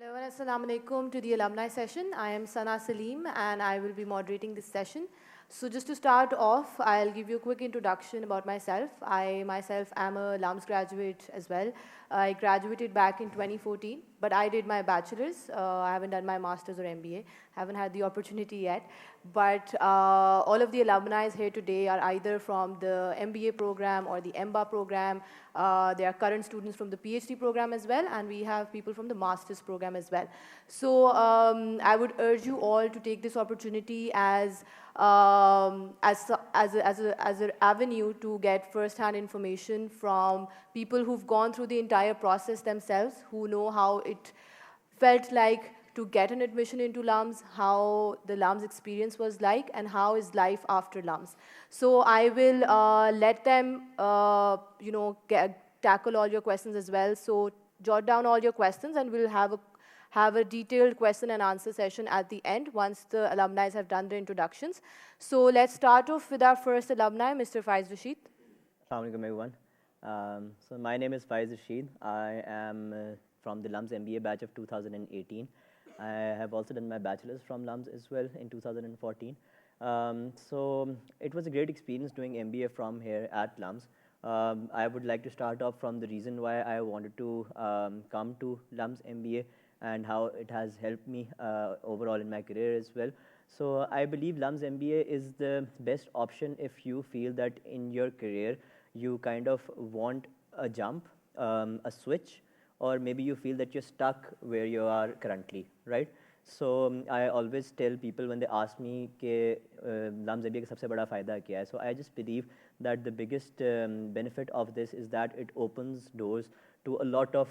Hello and Assalamu alaikum to the Alumni Session. I am Sana Salim and I will be moderating this session. So just to start off, I'll give you a quick introduction about myself. I myself am a LUMS graduate as well. I graduated back in 2014, but I did my bachelor's. I haven't done my master's or MBA. Haven't had the opportunity yet. But all of the alumni here today are either from the MBA program or the MBA program. There are current students from the PhD program as well, and we have people from the master's program as well. So I would urge you all to take this opportunity as an avenue to get first-hand information from people who've gone through the entire process themselves, who know how it felt like to get an admission into LUMS, how the LUMS experience was like, and how is life after LUMS. So I will let them, tackle all your questions as well. So jot down all your questions, and we'll have a detailed question and answer session at the end once the alumni have done their introductions. So let's start off with our first alumni, Mr. Faiz Rashid. Assalamu alaikum everyone. So my name is Faiz Rashid. I am from the LUMS MBA batch of 2018. I have also done my bachelor's from LUMS as well in 2014. So it was a great experience doing MBA from here at LUMS. I would like to start off from the reason why I wanted to come to LUMS MBA and how it has helped me overall in my career as well. So I believe LUMS MBA is the best option if you feel that in your career you kind of want a jump, a switch, or maybe you feel that you're stuck where you are currently, right? So I always tell people when they ask me कि LUMS MBA का सबसे बड़ा फ़ायदा क्या है? So I just believe that the biggest benefit of this is that it opens doors to a lot of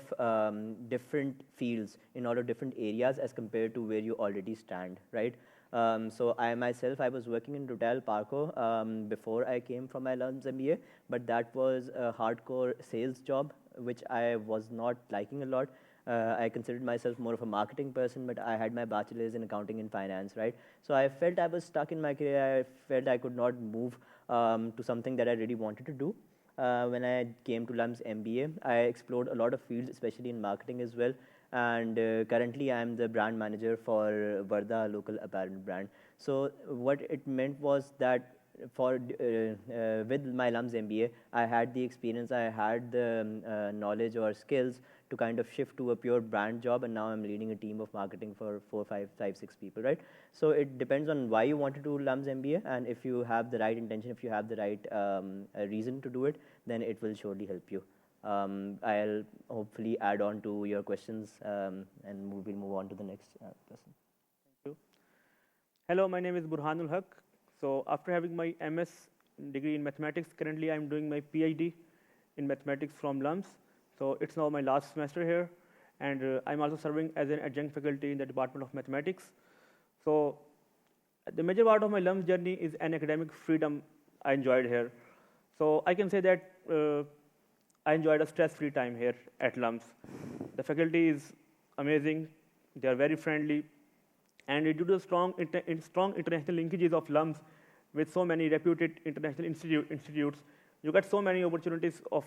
different fields in all of different areas as compared to where you already stand, right? So I myself, I was working in Retail Parco before I came from my LUMS MBA, but that was a hardcore sales job, which I was not liking a lot. I considered myself more of a marketing person, but I had my bachelor's in accounting and finance, right? So I felt I was stuck in my career. I felt I could not move to something that I really wanted to do. When I came to LUMS MBA, I explored a lot of fields, especially in marketing as well. And currently, I'm the brand manager for Varda local apparel brand. So what it meant was that with my LUMS MBA, I had the experience, I had the knowledge or skills to kind of shift to a pure brand job, and now I'm leading a team of marketing for 6 people, right? So it depends on why you want to do LUMS MBA, and if you have the right intention, if you have the right reason to do it, then it will surely help you. I'll hopefully add on to your questions, and we'll move on to the next person. Thank you. Hello, my name is Burhanul Haq. So after having my MS degree in mathematics, currently I'm doing my PhD in mathematics from LUMS. So it's now my last semester here, and I'm also serving as an adjunct faculty in the Department of Mathematics. So the major part of my LUMS journey is an academic freedom I enjoyed here. So I can say that I enjoyed a stress-free time here at LUMS. The faculty is amazing. They are very friendly. And due to the strong international linkages of LUMS with so many reputed international institutes, you get so many opportunities of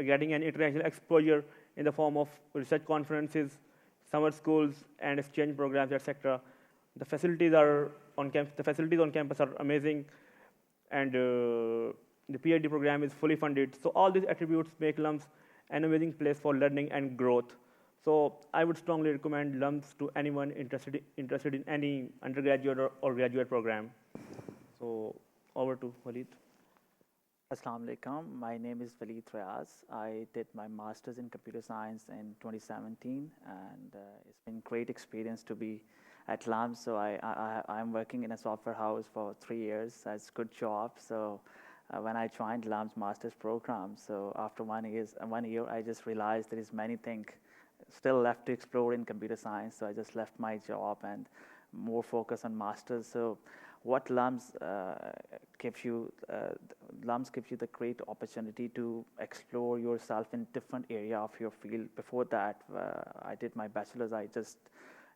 getting an international exposure in the form of research conferences, summer schools, and exchange programs, etc. The facilities on campus are amazing, and the PhD program is fully funded. So all these attributes make LUMS an amazing place for learning and growth. So I would strongly recommend LUMS to anyone interested in any undergraduate or graduate program. So over to Walid. Assalamu alaikum. My name is Walid Riaz. I did my master's in computer science in 2017, and it's been great experience to be at LUMS. So I'm working in a software house for 3 years. That's a good job. So when I joined LUMS master's program, so after 1 year, I just realized there is many things still left to explore in computer science. So I just left my job and more focus on masters. So what LUMS gives you, LUMS gives you the great opportunity to explore yourself in different area of your field. Before that, I did my bachelor's. I just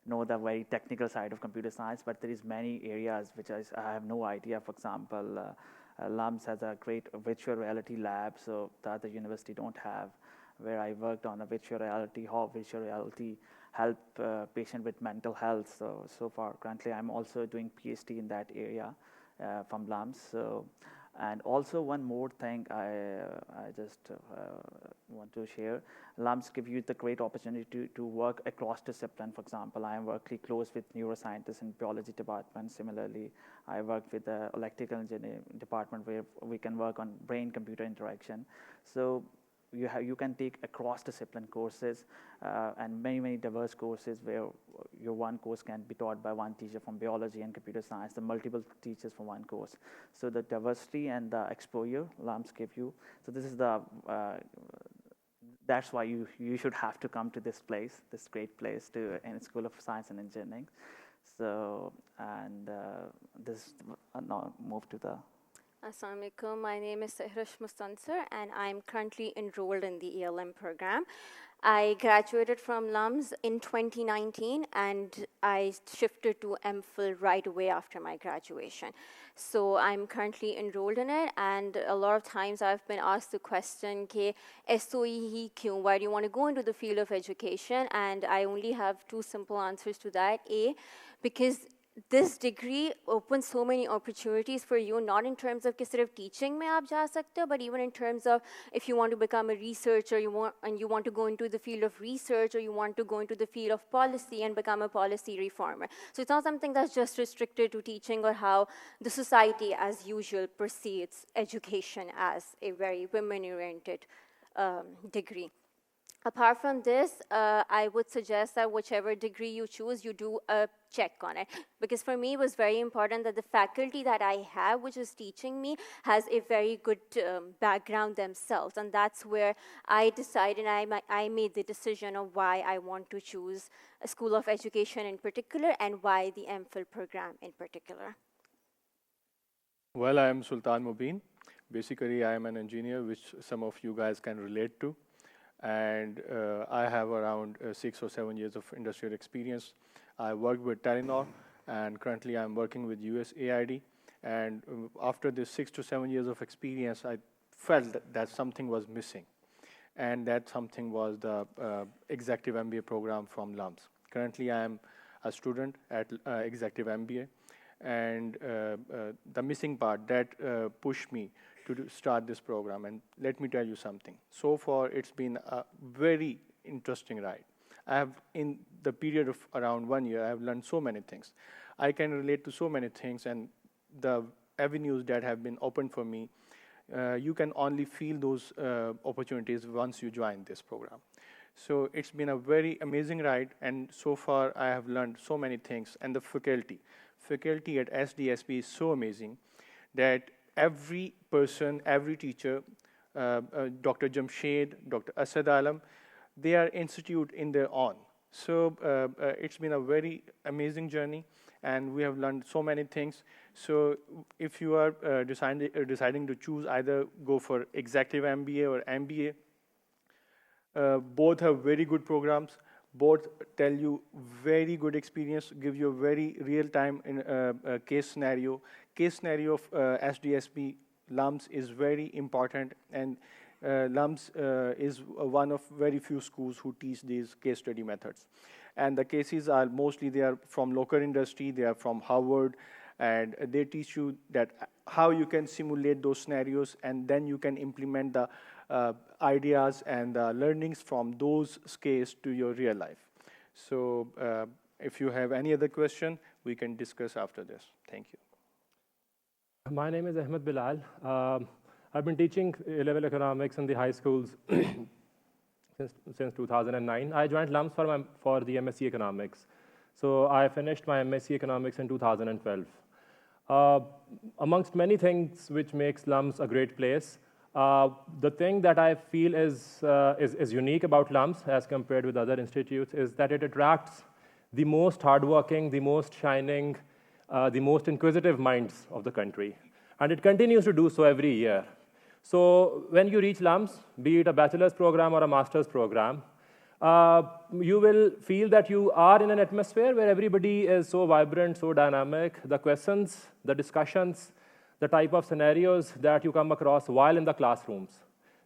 know the very technical side of computer science, but there is many areas which I have no idea. For example, LUMS has a great virtual reality lab, so the other university don't have, where I worked on a virtual reality, how virtual reality help patient with mental health. So far, currently, I'm also doing PhD in that area from LUMS. And also one more thing I just want to share. LUMS give you the great opportunity to work across discipline. For example, I am working close with neuroscientists in biology department. Similarly, I work with the electrical engineering department where we can work on brain-computer interaction. So you can take across discipline courses and many diverse courses where your one course can be taught by one teacher from biology and computer science, the multiple teachers for one course. So the diversity and the exposure LUMS give you. So this is the that's why you should have to come to this place, this great place, to in School of Science and Engineering. So and this now move to the. Assalamu alaikum. My name is Sehrish Mustansir and I'm currently enrolled in the ELM program. I graduated from LUMS in 2019 and I shifted to MPhil right away after my graduation. So I'm currently enrolled in it, and a lot of times I've been asked the question, SOE hi kyun? Why do you want to go into the field of education? And I only have two simple answers to that. A, because this degree opens so many opportunities for you, not in terms of कि सिर्फ teaching में आप जा सकते हो, but even in terms of if you want to become a researcher, you want to go into the field of research, or you want to go into the field of policy and become a policy reformer. So it's not something that's just restricted to teaching or how the society as usual perceives education as a very women-oriented degree. Apart from this, I would suggest that whichever degree you choose, you do a check on it. Because for me, it was very important that the faculty that I have, which is teaching me, has a very good background themselves. And that's where I decided, I made the decision of why I want to choose a school of education in particular and why the MPhil program in particular. Well, I am Sultan Mubin. Basically, I am an engineer, which some of you guys can relate to. And I have around 6 or 7 years of industrial experience. I worked with Telenor, and currently I'm working with USAID. And after this 6 to 7 years of experience, I felt that something was missing. And that something was the Executive MBA program from LUMS. Currently, I am a student at Executive MBA. And the missing part that pushed me to start this program. And let me tell you something. So far, it's been a very interesting ride. I have, in the period of around 1 year, I have learned so many things. I can relate to so many things, and the avenues that have been opened for me, you can only feel those opportunities once you join this program. So it's been a very amazing ride, and so far I have learned so many things. And the faculty at SDSP is so amazing that every person, every teacher, Dr. Jamshed, Dr. Asad Alam, they are institute in their own. So it's been a very amazing journey, and we have learned so many things. So if you are deciding to choose, either go for Executive MBA or MBA, both have very good programs. Both tell you very good experience, give you a very real-time case scenario. Case scenario of SDSP LUMS is very important, and LUMS is one of very few schools who teach these case study methods. And the cases are mostly, they are from local industry, they are from Harvard, and they teach you that how you can simulate those scenarios, and then you can implement the ideas and the learnings from those cases to your real life. So if you have any other question, we can discuss after this. Thank you. My name is Ahmed Bilal. I've been teaching A-level economics in the high schools since 2009. I joined LUMS for the MSc Economics. So I finished my MSc Economics in 2012. Amongst many things which makes LUMS a great place, the thing that I feel is unique about LUMS as compared with other institutes is that it attracts the most hardworking, the most shining, the most inquisitive minds of the country. And it continues to do so every year. So when you reach LUMS, be it a bachelor's program or a master's program, you will feel that you are in an atmosphere where everybody is so vibrant, so dynamic. The questions, the discussions, the type of scenarios that you come across while in the classrooms,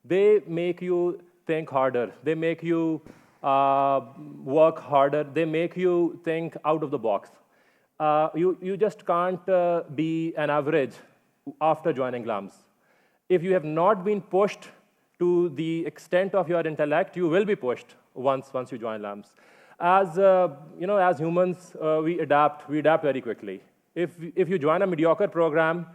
they make you think harder. They make you work harder. They make you think out of the box. You just can't be an average after joining LUMS. If you have not been pushed to the extent of your intellect, you will be pushed once you join LUMS. As as humans, we adapt very quickly. If you join a mediocre program,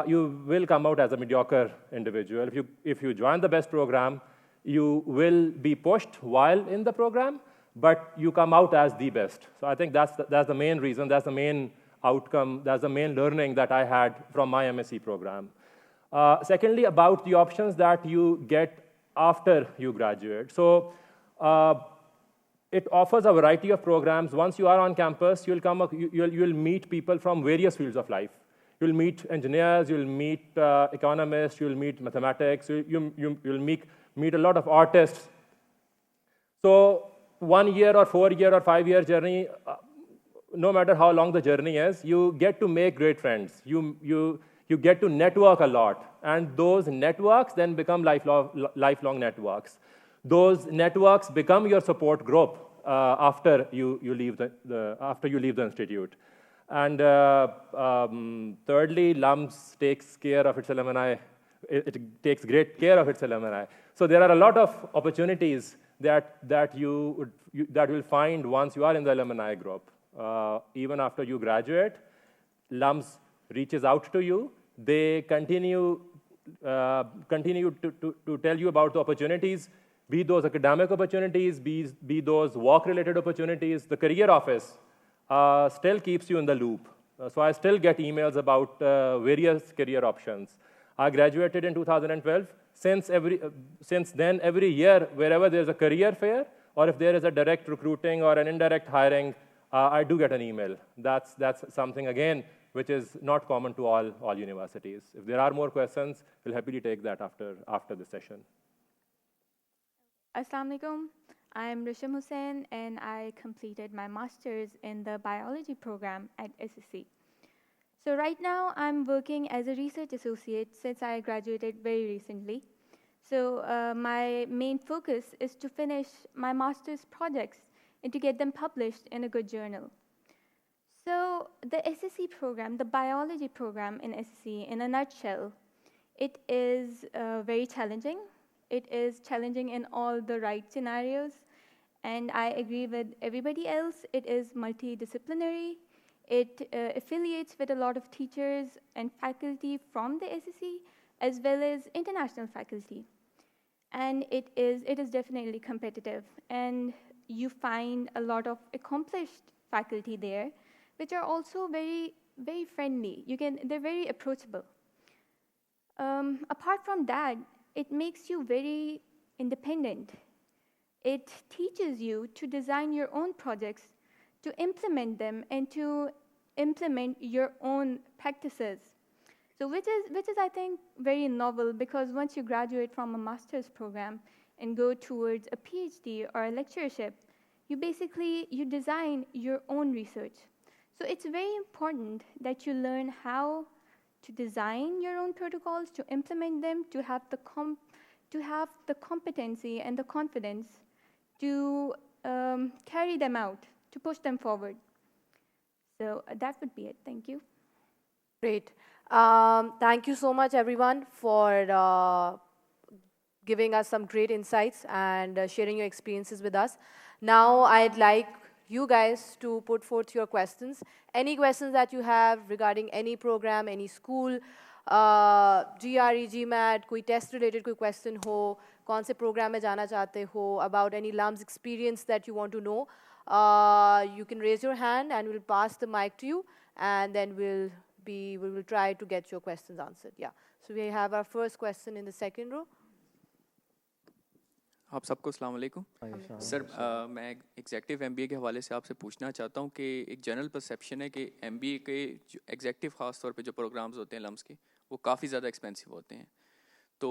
you will come out as a mediocre individual. If you join the best program, you will be pushed while in the program, but you come out as the best. So I think that's the main reason, that's the main outcome, that's the main learning that I had from my MSc program. Secondly, about the options that you get after you graduate. So it offers a variety of programs. Once you are on campus, you'll meet people from various fields of life. You'll meet engineers, you'll meet economists, you'll meet mathematics, you'll meet a lot of artists. So 1 year or 4 year or 5 year journey, no matter how long the journey is, you get to make great friends. You get to network a lot, and those networks then become lifelong networks. Those networks become your support group after you leave the institute. And thirdly, LUMS takes care of its alumni. It takes great care of its alumni. So there are a lot of opportunities that you will find once you are in the alumni group. Even after you graduate, LUMS reaches out to you. They continue to tell you about the opportunities, be those academic opportunities, be those work-related opportunities. The career office still keeps you in the loop. So I still get emails about various career options. I graduated in 2012. Since then, every year, wherever there's a career fair, or if there is a direct recruiting or an indirect hiring, I do get an email. That's something, again, which is not common to all universities. If there are more questions, we'll happily take that after the session. Assalamu alaikum. I am Risham Hussain, and I completed my master's in the biology program at SSC. So right now, I'm working as a research associate since I graduated very recently. So my main focus is to finish my master's projects and to get them published in a good journal. So the SSC program, the biology program in SSC, in a nutshell, it is very challenging. It is challenging in all the right scenarios. And I agree with everybody else. It is multidisciplinary. It affiliates with a lot of teachers and faculty from the SSC, as well as international faculty. And it is definitely competitive. And you find a lot of accomplished faculty there, which are also very, very friendly. They're very approachable. Apart from that, it makes you very independent. It teaches you to design your own projects, to implement them, and to implement your own practices. So which is, I think, very novel, because once you graduate from a master's program and go towards a PhD or a lectureship, you design your own research. So it's very important that you learn how to design your own protocols, to implement them, to have the competency and the confidence to carry them out, to push them forward. So that would be it. Thank you. Great. Thank you so much, everyone, for giving us some great insights and sharing your experiences with us. Now, I'd like you guys to put forth your questions. Any questions that you have regarding any program, any school, GRE, GMAT, कोई test related कोई question हो, कौन से program में जाना चाहते हो, about any LUMS experience that you want to know, you can raise your hand and we'll pass the mic to you, and then we will try to get your questions answered. Yeah. So we have our first question in the second row. आप सबको अस्सलाम वालेकुम sir, मैं executive MBA के हवाले से आपसे पूछना चाहता हूँ कि एक जनरल परसेप्शन है कि एमबीए के जो एग्जेक्टिव ख़ास तौर पे जो प्रोग्राम्स होते हैं लम्स के, वो काफ़ी ज़्यादा एक्सपेंसिव होते हैं. तो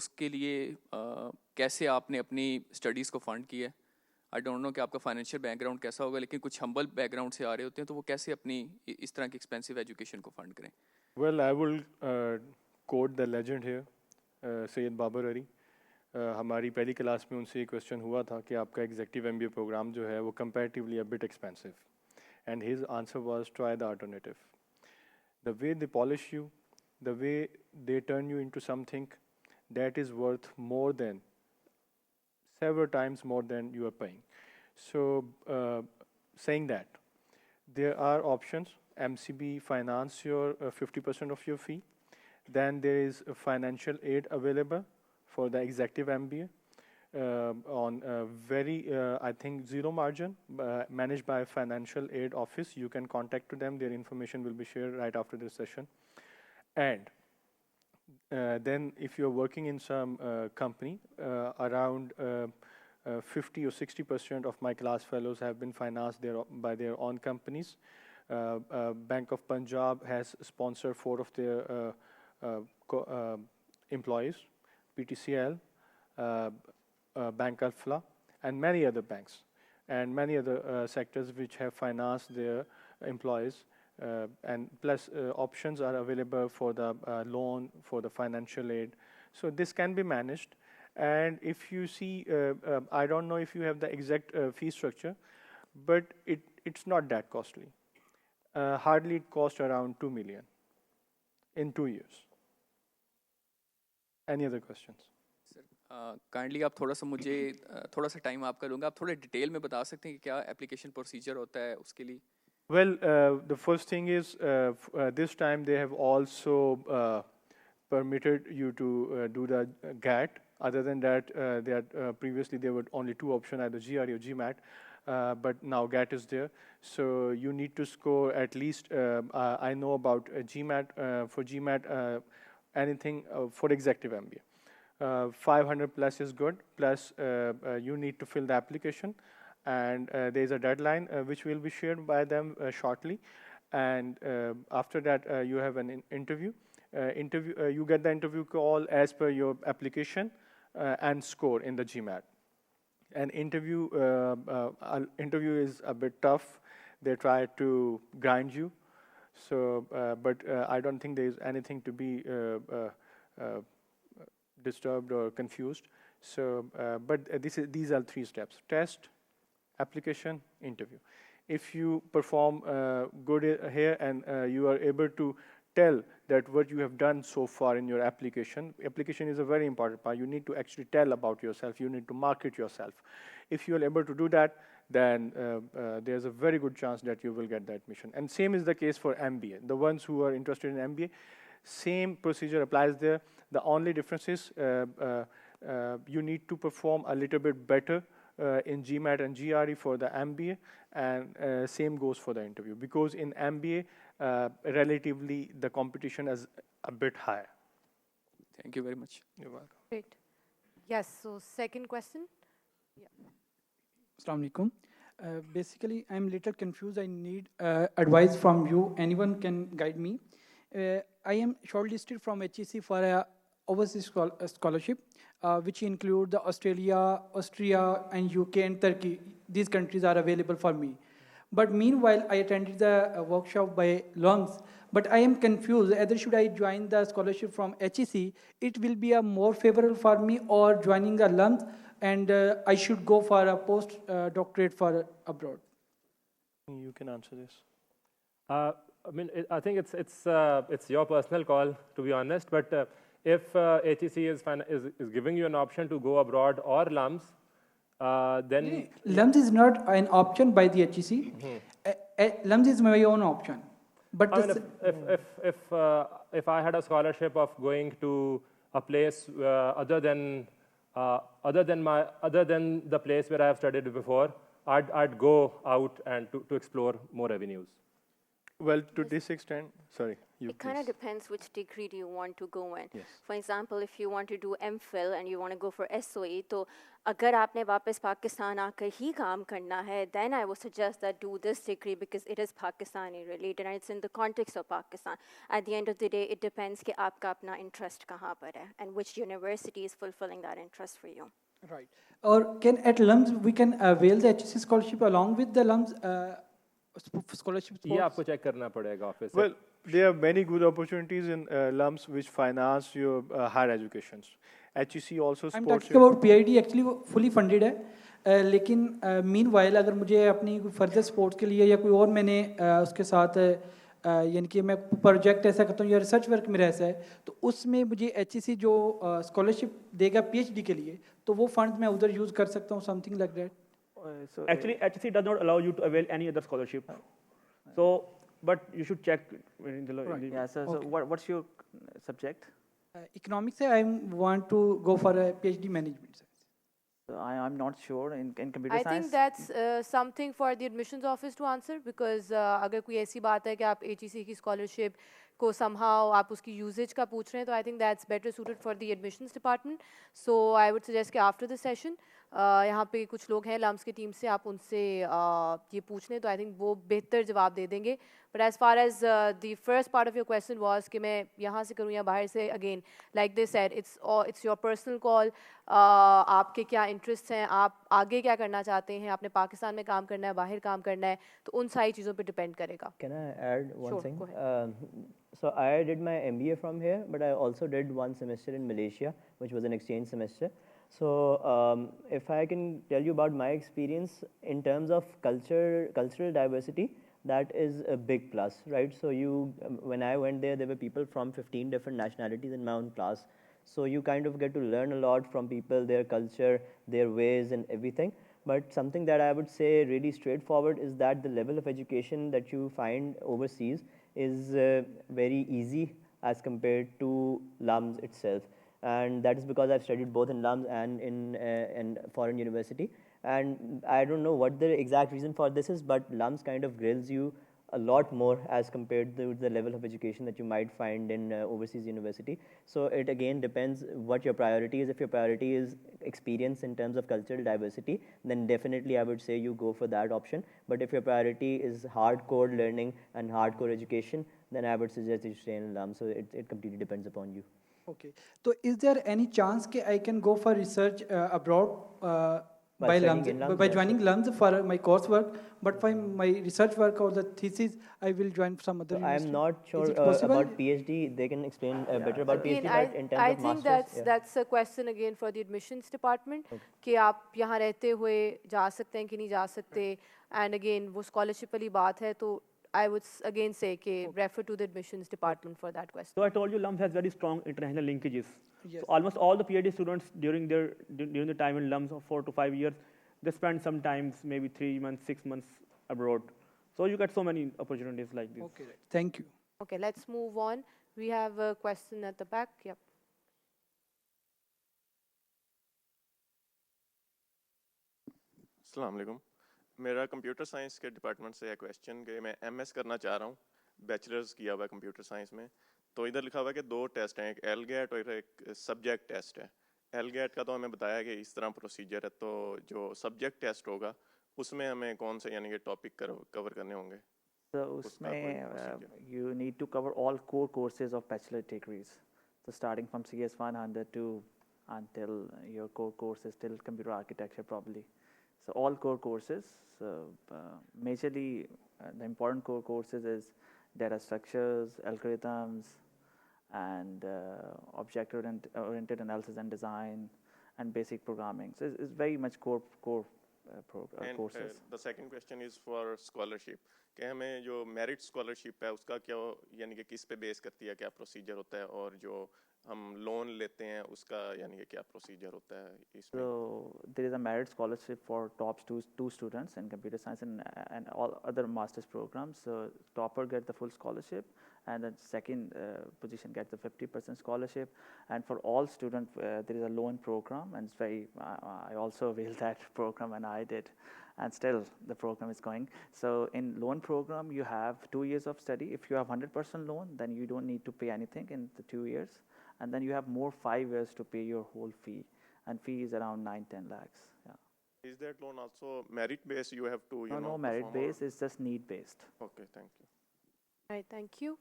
उसके लिए कैसे आपने अपनी स्टडीज़ को फ़ंड किया? आई डोंट नो कि आपका फाइनेंशियल बैकग्राउंड कैसा होगा, लेकिन कुछ हम्बल बैकग्राउंड से आ रहे होते हैं, तो वो कैसे अपनी इस तरह की एक्सपेंसिव एजुकेशन को फ़ंड करें? Well, I will quote the legend here, Sayyid Babar Ali. हमारी पहली क्लास में उनसे ये क्वेश्चन हुआ था कि आपका एग्जेक्टिव एमबीए प्रोग्राम जो है वो comparatively a bit expensive, and his answer was try the alternative. The way they polish you, the way they turn you into something that is worth more than, several times more than you are paying. So saying that, there are options. MCB finance your 50% of your fee. Then there is a financial aid available for the executive MBA on very, I think, zero margin, managed by financial aid office. You can contact to them. Their information will be shared right after this session. And then if you're working in some company, around 50 or 60% of my class fellows have been financed by their own companies. Bank of Punjab has sponsored 4 of their employees, PTCL, Bank Alfla, and many other banks, and many other sectors which have financed their employees. And plus options are available for the loan, for the financial aid. So this can be managed. And if you see, I don't know if you have the exact fee structure, but it's not that costly. Hardly it costs around 2 million in 2 years. Any other questions? Kindly आप थोड़ा सा मुझे थोड़ा सा time आपका लूँगा, आप थोड़े डिटेल में बता सकते हैं कि क्या एप्लीकेशन प्रोसीजर होता है उसके लिए? Well, the first thing is this time they have also permitted you to do the GAT. Other than that, previously there were only 2 options, either GRE or GMAT, but now GAT is there. So you need to score at least, I know about GMAT, for GMAT, anything for executive MBA. 500 plus is good, plus you need to fill the application. And there is a deadline which will be shared by them shortly. And after that, you have an interview. You get the interview call as per your application and score in the GMAT. And interview is a bit tough. They try to grind you. So, but I don't think there is anything to be disturbed or confused. So, but these are 3 steps: test, application, interview. If you perform good here and you are able to tell that what you have done so far in your application is a very important part. You need to actually tell about yourself. You need to market yourself. If you are able to do that, then there's a very good chance that you will get the admission. And same is the case for MBA. The ones who are interested in MBA, same procedure applies there. The only difference is you need to perform a little bit better in GMAT and GRE for the MBA, and same goes for the interview, because in MBA, relatively the competition is a bit higher. Thank you very much. You're welcome. Great. Yes, so second question. Yeah. Assalamu alaikum. Basically, I'm little confused. I need advice from you. Anyone can guide me. I am shortlisted from HEC for a overseas scholarship, which include the Australia, Austria, and UK and Turkey. These countries are available for me. But meanwhile, I attended the workshop by LUMS, but I am confused. Either should I join the scholarship from HEC, it will be a more favorable for me, or joining the LUMS, and I should go for a post-doctorate for abroad. You can answer this. I mean, I think it's your personal call, to be honest. But if HEC is giving you an option to go abroad or LUMS, then LUMS is not an option by the HEC. LUMS is my own option. But I mean, if I had a scholarship of going to a place other than the place where I have studied before, I'd go out and to explore more avenues. Well, to this extent, sorry. It kind of depends which degree do you want to go in. Yes. For example, if you want to do MPhil and you want to go for SOE, तो अगर आपने वापस पाकिस्तान आकर ही काम करना है, then I would suggest that do this degree because it is Pakistani related and it's in the context of Pakistan. At the end of the day, it depends कि आपका अपना interest कहाँ पर है and which university is fulfilling that interest for you. Right. Or can at LUMS we can avail the HEC scholarship along with the LUMS scholarship ये आपको check करना पड़ेगा office से. Well, there are many good opportunities in LUMS which finance your higher educations. HEC also I'm supports talking about PID actually वो fully funded है, लेकिन meanwhile अगर मुझे अपनी further sports के लिए या कोई और मैंने उसके साथ यानी कि मैं प्रोजेक्ट ऐसा करता हूँ या रिसर्च वर्क मेरा ऐसा है, तो उसमें मुझे HEC जो स्कॉलरशिप देगा PhD के लिए, तो वो फंड मैं उधर यूज़ कर सकता हूँ, something like that. So Actually, HEC does not allow you to avail any other scholarship. So, but you should check in the, Right. in the yeah. So Okay. what's your subject? Economics है, I want to go for a PhD management. So I'm not sure in computer I science. think that's something for the admissions office to answer because अगर कोई ऐसी बात है कि आप HEC की scholarship को somehow आप उसकी usage का पूछ रहे हैं, तो I think that's better suited for the admissions department. So I would suggest कि after the session यहाँ पे कुछ लोग हैं LUMS की टीम से, आप उनसे ये पूछ लें, तो I think वो बेहतर जवाब दे देंगे. But as far as the first part of your question was कि मैं यहाँ से करूँ या बाहर से, again like they said, it's your personal call. आपके क्या interests हैं, आप आगे क्या करना चाहते हैं, आपने पाकिस्तान में काम करना है, बाहर काम करना है, तो उन सारी चीज़ों पे depend करेगा. Can I add one Sure, thing? go ahead. So I did my MBA from here, but I also did one semester in Malaysia, which was an exchange semester. So if I can tell you about my experience in terms of cultural diversity, that is a big plus, right? So when I went there were people from 15 different nationalities in my own class. So you kind of get to learn a lot from people, their culture, their ways and everything. But something that I would say really straightforward is that the level of education that you find overseas is very easy as compared to LUMS itself. And that is because I've studied both in LUMS and in foreign university. And I don't know what the exact reason for this is, but LUMS kind of grills you a lot more as compared to the level of education that you might find in overseas university. So it again depends what your priority is. If your priority is experience in terms of cultural diversity, then definitely I would say you go for that option. But if your priority is hardcore learning and hardcore education, then I would suggest you stay in LUMS. So it completely depends upon you. Okay. So is there any chance that I can go for research abroad by joining LUMS for my coursework, but for my research work or the thesis, I will join some other university? I'm not sure about PhD. They can explain better about Again, PhD, but in terms I of think masters, that's a question again for the admissions department. कि आप यहाँ रहते हुए जा सकते हैं कि नहीं जा सकते, and again वो scholarship वाली बात है, तो I would again say कि refer to the admissions department for that question. So I told you LUMS has very strong international linkages. Yes. So almost all the PhD students during the time in LUMS of 4 to 5 years, they spend sometimes maybe 3 months, 6 months abroad. So you get so many opportunities like this. Okay, thank you. Okay, let's move on. We have a question at the back. Yep. अस्सलाम वालेकुम, मेरा computer science के department से है question कि मैं MS करना चाह रहा हूँ, बैचलर्स किया हुआ है कंप्यूटर साइंस में. तो इधर लिखा हुआ है कि 2 टेस्ट हैं, एक एलगेट और एक सब्जेक्ट टेस्ट है. एलगेट का तो हमें बताया कि इस तरह प्रोसीजर है, तो जो सब्जेक्ट टेस्ट होगा उसमें हमें कौन से यानी कि टॉपिक कवर करने होंगे? So उसमें you need to cover all core courses of bachelor degrees. So starting from CS100 until your core courses till computer architecture probably. So all core courses. So majorly the important core courses is data structures, algorithms, and object-oriented analysis and design, and basic programming. So it's very much core courses. The second question is for scholarship. कि हमें जो merit scholarship है उसका क्या यानी कि किस पे बेस करती है, क्या प्रोसीजर होता है, और जो हम लोन लेते हैं उसका यानी कि क्या प्रोसीजर होता है इसमें? So there is a merit scholarship for top two students in computer science and all other master's programs. So topper get the full scholarship, and then second position gets the 50% scholarship. And for all students, there is a loan program, and it's very. I also availed that program, and I did. And still the program is going. So in loan program, you have 2 years of study. If you have 100% loan, then you don't need to pay anything in the 2 years. And then you have more 5 years to pay your whole fee. And fee is around 9-10 lakhs. Yeah. Is that loan also merit based? You have to, No merit based. It's just need based. Okay, thank you. All right, thank you.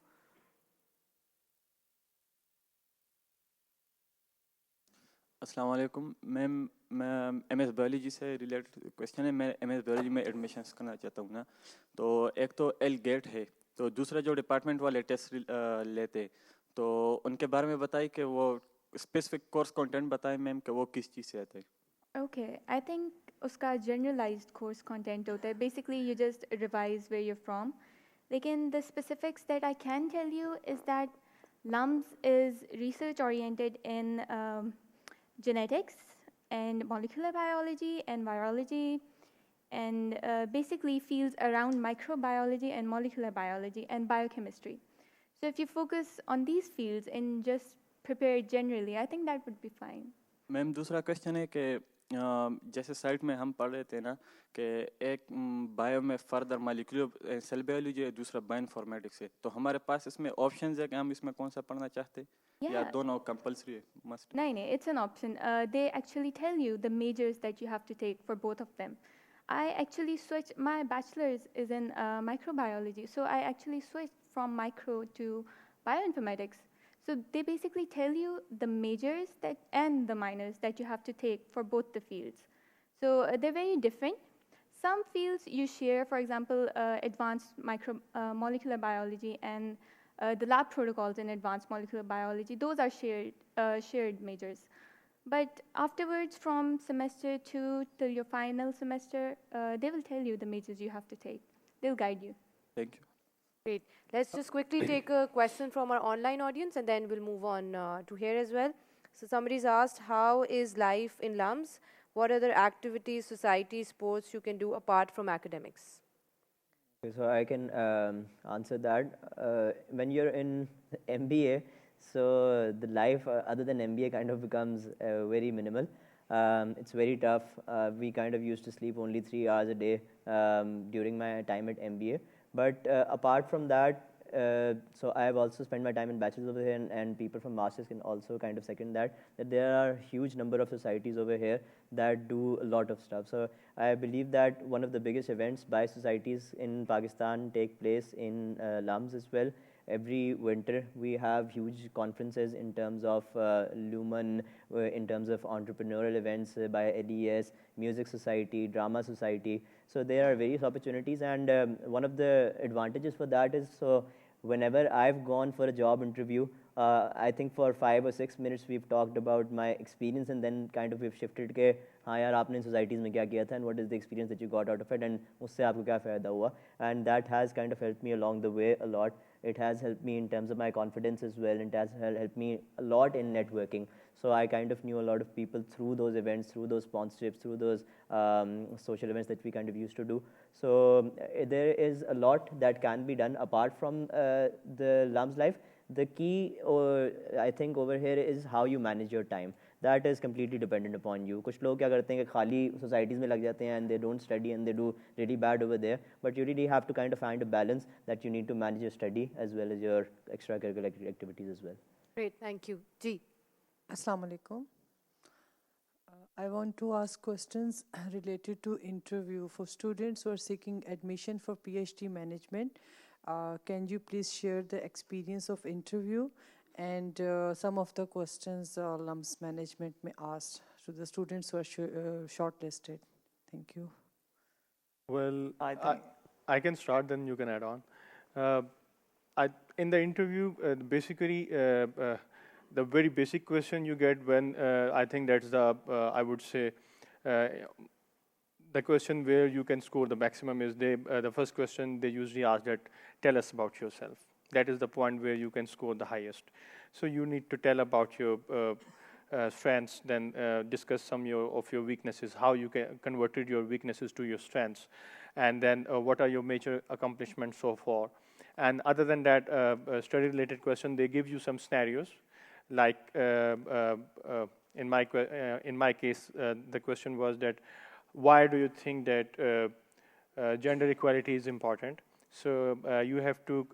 अस्सलाम वालेकुम ma'am, मैं MS biology से related question है। मैं MS biology में admissions करना चाहता हूँ ना, तो एक तो एल गेट है, तो दूसरा जो डिपार्टमेंट वाले टेस्ट लेते, तो उनके बारे में बताइए कि वो स्पेसिफिक कोर्स कंटेंट बताएं मैम कि वो किस चीज़ से आते हैं। Okay, I think उसका generalized course content होता है. Basically, you just revise where you're from. लेकिन the specifics that I can tell you is that LUMS is research oriented in genetics and molecular biology and virology and basically fields around microbiology and molecular biology and biochemistry. So if you focus on these fields and just prepare generally, I think that would be fine. Ma'am दूसरा question है कि जैसे site में हम पढ़ रहे थे ना कि एक बायो में फर्दर मॉलिक्यूलर सेल बायोलॉजी है, दूसरा बायोइन्फॉर्मेटिक्स है, तो हमारे पास इसमें ऑप्शंस है कि हम इसमें कौन सा पढ़ना चाहते हैं या दोनों कंपलसरी है मस्ट? नहीं, it's an option. They actually tell you the majors that you have to take for both of them. I actually switched, my bachelor's is in microbiology, so I actually switched from micro to bioinformatics. So they basically tell you the majors that and the minors that you have to take for both the fields. So they're very different. Some fields you share, for example, advanced molecular biology and the lab protocols in advanced molecular biology. Those are shared majors. But afterwards, from semester 2 till your final semester, they will tell you the majors you have to take. They'll guide you. Thank you. Great. Let's just quickly take a question from our online audience and then we'll move on to here as well. So somebody's asked, how is life in LUMS? What other activities, societies, sports you can do apart from academics? Okay, so I can answer that. When you're in MBA, so the life other than MBA kind of becomes very minimal. It's very tough. We kind of used to sleep only 3 hours a day during my time at MBA. But apart from that, so I have also spent my time in bachelor's over here, and people from masters can also kind of second that there are huge number of societies over here that do a lot of stuff. So I believe that one of the biggest events by societies in Pakistan take place in LUMS as well. Every winter we have huge conferences in terms of Lumen, in terms of entrepreneurial events by LES, Music Society, Drama Society. So there are various opportunities, and one of the advantages for that is, so whenever I've gone for a job interview, I think for 5 or 6 minutes we've talked about my experience, and then kind of we've shifted के हाँ यार आपने societies में क्या किया था, and what is the experience that you got out of it, and उससे आपको क्या फ़ायदा हुआ, and that has kind of helped me along the way a lot. It has helped me in terms of my confidence as well, and it has helped me a lot in networking. So I kind of knew a lot of people through those events, through those sponsorships, through those social events that we kind of used to do. So there is a lot that can be done apart from the LUMS life. The key, I think, over here is how you manage your time. That is completely dependent upon you. कुछ लोग क्या करते हैं कि खाली societies में लग जाते हैं and they don't study and they do really bad over there. But you really have to kind of find a balance that you need to manage your study as well as your extracurricular activities as well. Great, thank you. Ji. Assalamu alaikum. I want to ask questions related to interview for students who are seeking admission for PhD management. Can you please share the experience of interview and some of the questions LUMS management may ask to the students who are shortlisted? Thank you. Well, I can start, then you can add on. In the interview, basically, the very basic question you get when, I think that's the, I would say, the question where you can score the maximum is the first question they usually ask that, tell us about yourself. That is the point where you can score the highest. So you need to tell about your strengths, then discuss some of your weaknesses, how you converted your weaknesses to your strengths, and then what are your major accomplishments so far. And other than that, study-related question, they give you some scenarios. Like in my case, the question was that, why do you think that gender equality is important? So you have to,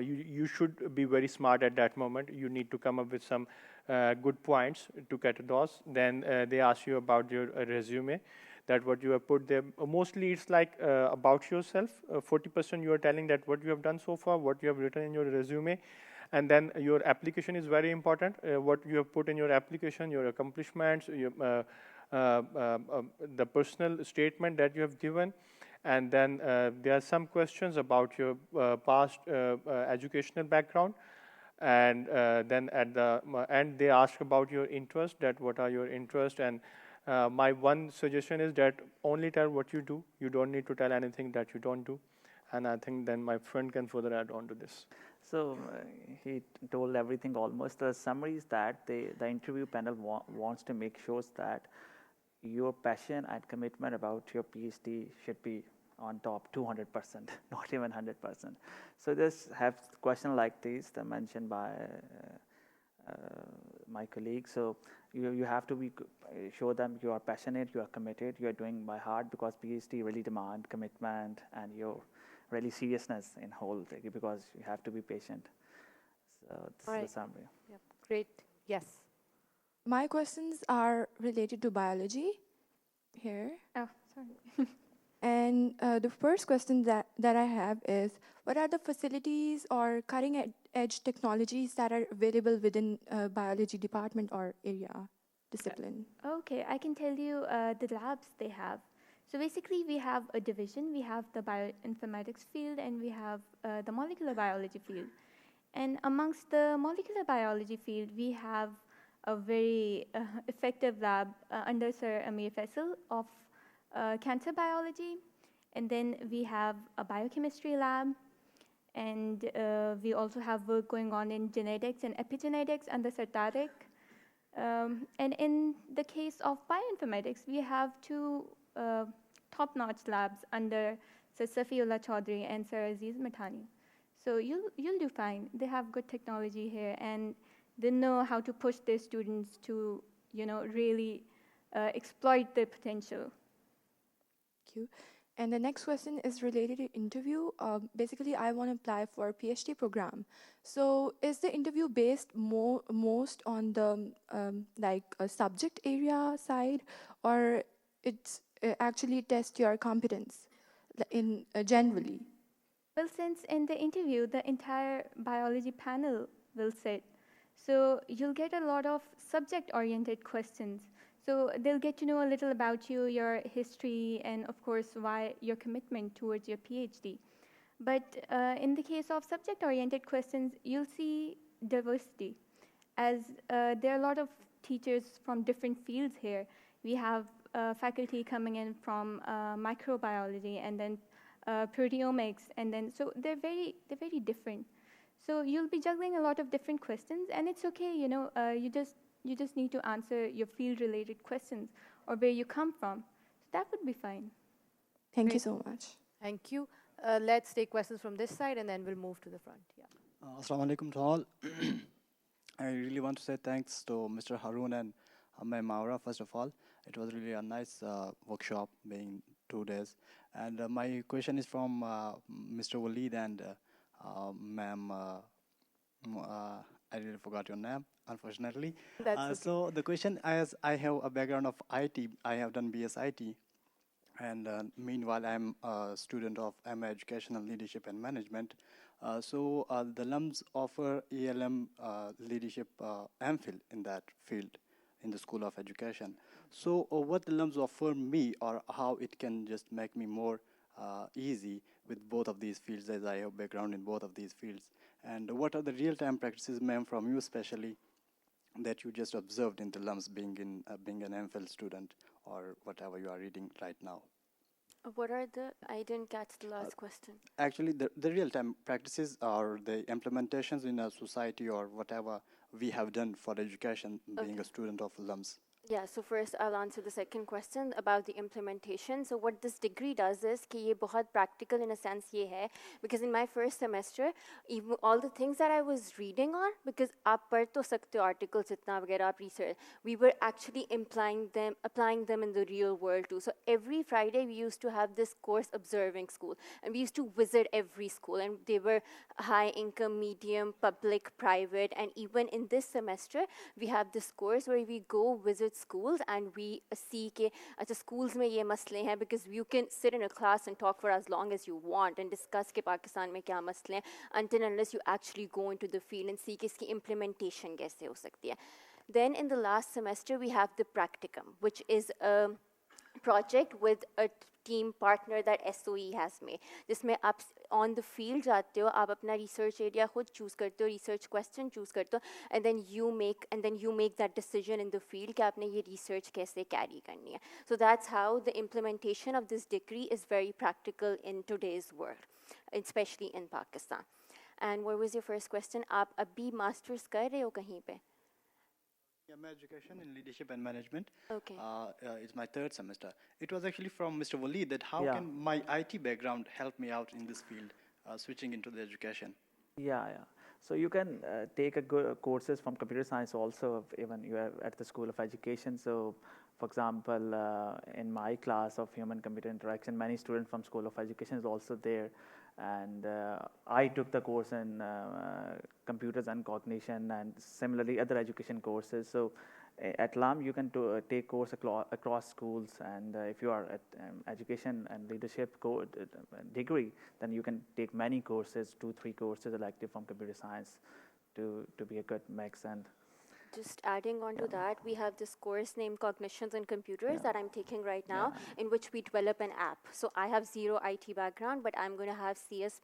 you should be very smart at that moment. You need to come up with some good points to get those. Then they ask you about your resume, that what you have put there. Mostly it's like about yourself. 40% you are telling that what you have done so far, what you have written in your resume. And then your application is very important. What you have put in your application, your accomplishments, the personal statement that you have given. And then there are some questions about your past educational background. And then at the end, they ask about your interest, that what are your interests. And my one suggestion is that only tell what you do. You don't need to tell anything that you don't do. And I think then my friend can further add on to this. So he told everything almost. The summary is that the interview panel wants to make sure that your passion and commitment about your PhD should be on top 200%, not even 100%. So just have questions like this that mentioned by my colleague. So you have to be show them you are passionate, you are committed, you are doing by heart, because PhD really demand commitment and your really seriousness in whole thing, because you have to be patient. So this is the summary. Yep. Great. Yes. My questions are related to biology here. Oh, sorry. And the first question that I have is, what are the facilities or cutting edge technologies that are available within biology department or area discipline? Okay, I can tell you the labs they have. So basically, we have a division. We have the bioinformatics field, and we have the molecular biology field. And amongst the molecular biology field, we have a very effective lab under Sir Amir Faisal of cancer biology. And then we have a biochemistry lab. And we also have work going on in genetics and epigenetics under Sir Tariq. And in the case of bioinformatics, we have two top-notch labs under Sir Safiullah Chaudhry and Sir Aziz Mathani. So you'll do fine. They have good technology here, and they know how to push their students to, really exploit their potential. Thank you. And the next question is related to interview. Basically, I want to apply for a PhD program. So is the interview based most on the subject area side, or it's actually test your competence in generally? Well, since in the interview, the entire biology panel will sit, so you'll get a lot of subject-oriented questions. So they'll get to know a little about you, your history, and of course, why your commitment towards your PhD. But in the case of subject-oriented questions, you'll see diversity, as there are a lot of teachers from different fields here. We have faculty coming in from microbiology, and then proteomics, and then so they're very different. So you'll be juggling a lot of different questions, and it's okay. You just need to answer your field-related questions or where you come from. So that would be fine. Thank you so much. Thank you. Let's take questions from this side, and then we'll move to the front. Yeah. Assalamu alaikum to all. I really want to say thanks to Mr. Haroon and Ma'am Maura, first of all. It was really a nice workshop, being 2 days. And my question is from Mr. Waleed and Ma'am, I really forgot your name, unfortunately. That's okay. So the question, as I have a background of IT, I have done BS IT. And meanwhile, I'm a student of MA Educational Leadership and Management. So the LUMS offer ELM leadership MPhil in that field in the School of Education. So what the LUMS offer me, or how it can just make me more easy with both of these fields, as I have background in both of these fields. And what are the real-time practices, ma'am, from you especially, that you just observed in the LUMS being an MPhil student or whatever you are reading right now? What are I didn't catch the last question. Actually, the real-time practices or the implementations in a society or whatever we have done for education, being a student of LUMS. Yeah, so first I'll answer the second question about the implementation. So what this degree does is कि ये बहुत practical in a sense ये है, because in my first semester, even all the things that I was reading on, because आप पढ़ तो सकते हो articles इतना वगैरह आप research, we were actually applying them in the real world too. So every Friday we used to have this course observing school, and we used to visit every school, and they were high income, medium, public, private, and even in this semester we have this course where we go visit schools and we see कि अच्छा schools में ये मसले हैं, because you can sit in a class and talk for as long as you want and discuss कि पाकिस्तान में क्या मसले हैं, until unless you actually go into the field and see कि इसकी implementation कैसे हो सकती है. Then in the last semester we have the practicum, which is a project with a team partner that SOE has made, जिसमें आप on the field जाते हो, आप अपना research area खुद choose करते हो, research question choose करते हो, and then you make that decision in the field कि आपने ये research कैसे carry करनी है. So that's how the implementation of this degree is very practical in today's world, especially in Pakistan. And what was your first question? आप अभी masters कर रहे हो कहीं पे? My education in leadership and management. Okay. It's my third semester. It was actually from Mr. Wali that how Yeah. can my IT background help me out in this field, switching into the education? Yeah. So you can take courses from computer science also, even you are at the School of Education. So, for example, in my class of human-computer interaction, many students from School of Education is also there. And I took the course in computers and cognition, and similarly other education courses. So at LUM you can take course across schools, and if you are at education and leadership degree, then you can take many courses, 2-3 courses elective from computer science to be a good mix. And just adding on to that, we have this course named Cognitions and Computers that I'm taking right now, in which we develop an app. So I have zero IT background, but I'm going to have CS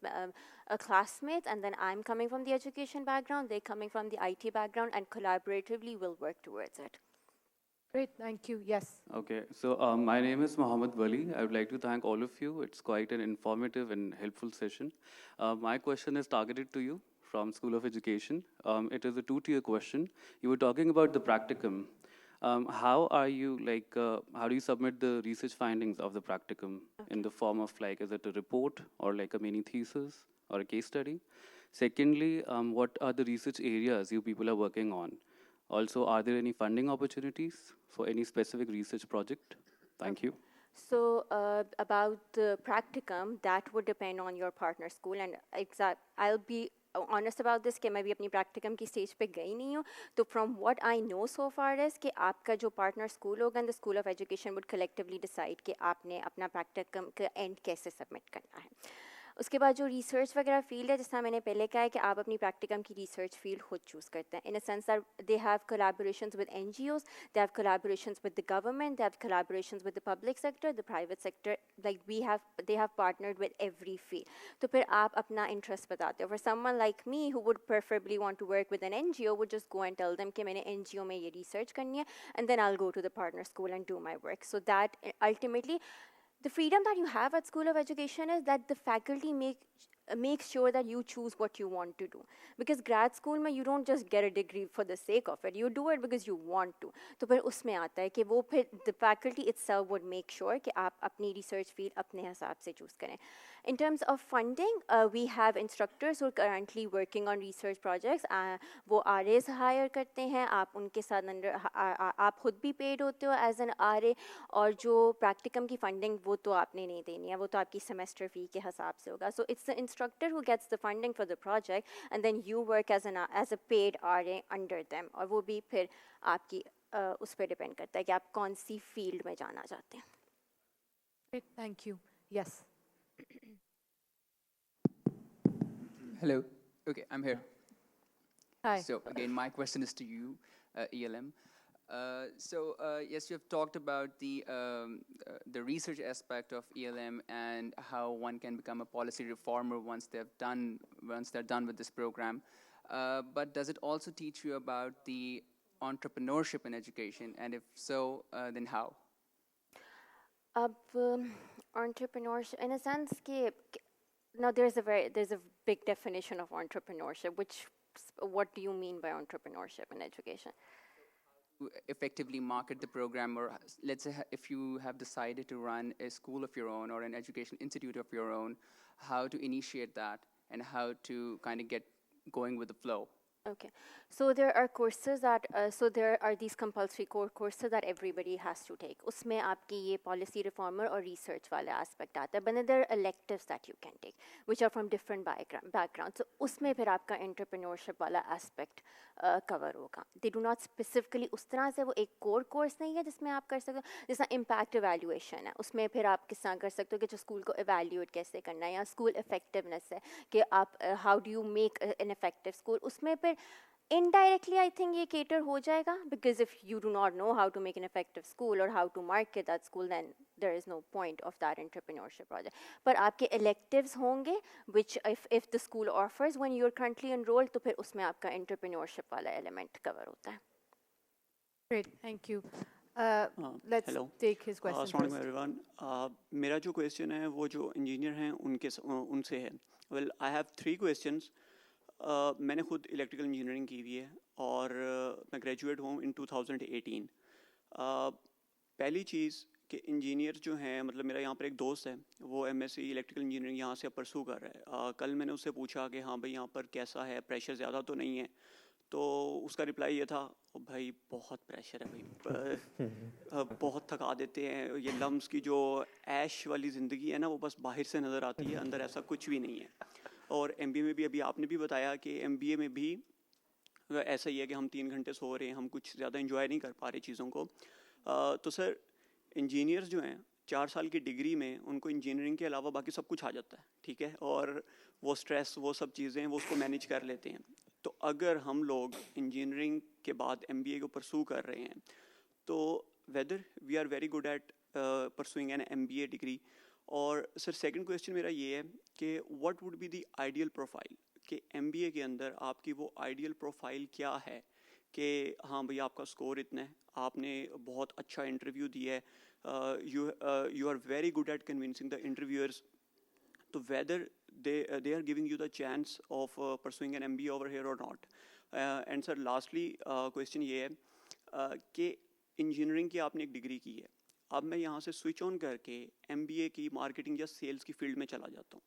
classmates, and then I'm coming from the education background, they're coming from the IT background, and collaboratively we'll work towards it. Great, thank you. Yes. Okay, so my name is Mohammed Wali. I would like to thank all of you. It's quite an informative and helpful session. My question is targeted to you from School of Education. It is a 2-tier question. You were talking about the practicum. How do you submit the research findings of the practicum in the form of is it a report or like a mini thesis or a case study? Secondly, what are the research areas you people are working on? Also, are there any funding opportunities for any specific research project? Thank you. So about the practicum, that would depend on your partner school, and I'll be honest about this कि मैं भी अपनी practicum की stage पे गई नहीं हूँ. तो from what I know so far is कि आपका जो partner school होगा, and the School of Education would collectively decide कि आपने अपना practicum का end कैसे submit करना है. उसके बाद जो रिसर्च वगैरह फील्ड है, जैसा मैंने पहले कहा है कि आप अपनी प्रैक्टिकम की रिसर्च फील्ड खुद चूज़ करते हैं. In a sense that they have collaborations with NGOs, they have collaborations with the government, they have collaborations with the public sector, the private sector, they have partnered with every field. तो फिर आप अपना interest बताते हो. For someone like me who would preferably want to work with an NGO, would just go and tell them कि मैंने NGO में ये रिसर्च करनी है, and then I will go to the partner school and do my work. So that ultimately the freedom that you have at School of Education is that the faculty make sure that you choose what you want to do. Because grad school mein you don't just get a degree for the sake of it, you do it because you want to. तो फिर उसमें आता है कि वो फिर the faculty itself would make sure कि आप अपनी research field अपने हिसाब से choose करें. In terms of funding, we have instructors who are currently working on research projects. वो RAs hire करते हैं, आप उनके साथ आप खुद भी paid होते हो as an RA, और जो practicum की funding वो तो आपने नहीं देनी है, वो तो आपकी semester fee के हिसाब से होगा. So it's the instructor who gets the funding for the project, and then you work as a paid RA under them, और वो भी फिर आपकी उस पर depend करता है कि आप कौन सी field में जाना चाहते हैं. Great, thank you. Yes. Hello. Okay, I'm here. Hi. So again, my question is to you, ELM. Yes, you have talked about the research aspect of ELM and how one can become a policy reformer once they're done with this program. But does it also teach you about the entrepreneurship in education? And if so, then how? Entrepreneurship, in a sense, now there's a big definition of entrepreneurship. What do you mean by entrepreneurship in education? Effectively market the program, or let's say if you have decided to run a school of your own or an education institute of your own, how to initiate that and how to kind of get going with the flow. Okay, so there are courses that so there are these compulsory core courses that everybody has to take. उसमें आपकी ये policy reformer और research वाला aspect आता है. But then there are electives that you can take, which are from different backgrounds. So उसमें फिर आपका entrepreneurship वाला aspect cover होगा. They do not specifically उस तरह से वो एक core course नहीं है जिसमें आप कर सकते हो. जैसा impact evaluation है, उसमें फिर आप किस तरह कर सकते हो कि जो school को evaluate कैसे करना है, या school effectiveness है कि आप how do you make an effective school. उसमें फिर indirectly I think ये cater हो जाएगा, because if you do not know how to make an effective school or how to market that school, then there is no point of that entrepreneurship project. But आपके electives होंगे which if the school offers when you're currently enrolled, तो फिर उसमें आपका entrepreneurship वाला element cover होता है. Great, thank you. Let's Hello. take his question Assalamu first. everyone. मेरा जो question है वो जो engineer हैं उनसे है. Well, I have 3 questions. मैंने खुद इलेक्ट्रिकल इंजीनियरिंग की हुई है और मैं ग्रेजुएट हूँ इन 2018. पहली चीज़ कि इंजीनियर जो हैं, मतलब मेरा यहाँ पर एक दोस्त है, वो एमएससी इलेक्ट्रिकल इंजीनियरिंग यहाँ से परसू कर रहा है. कल मैंने उससे पूछा कि हाँ भाई यहाँ पर कैसा है, प्रेशर ज़्यादा तो नहीं है, तो उसका रिप्लाई ये था, भाई बहुत प्रेशर है भाई, बहुत थका देते हैं, ये लम्स की जो ऐश वाली ज़िंदगी है ना वो बस बाहर से नज़र आती है, अंदर ऐसा कुछ भी नहीं है. और एमबीए में भी अभी आपने भी बताया कि एमबीए में भी ऐसा ही है कि हम 3 घंटे सो रहे हैं, हम कुछ ज़्यादा एंजॉय नहीं कर पा रहे चीज़ों को. तो सर इंजीनियर्स जो हैं 4 साल की डिग्री में उनको इंजीनियरिंग के अलावा बाकी सब कुछ आ जाता है, ठीक है, और वो स्ट्रेस वो सब चीज़ें वो उसको मैनेज कर लेते हैं. तो अगर हम लोग इंजीनियरिंग के बाद एमबीए को परसू कर रहे हैं, तो whether we are very good at pursuing an MBA degree. और सर सेकंड क्वेश्चन मेरा ये है कि what would be the ideal profile, कि एमबीए के अंदर आपकी वो आइडियल प्रोफाइल क्या है, कि हाँ भाई आपका स्कोर इतना है, आपने बहुत अच्छा इंटरव्यू दिया है, you are very good at convincing the interviewers, तो whether they are giving you the chance of pursuing an MBA over here or not. And sir lastly question ये है कि इंजीनियरिंग की आपने एक डिग्री की है, अब मैं यहाँ से स्विच ऑन करके MBA की मार्केटिंग या सेल्स की फील्ड में चला जाता हूँ.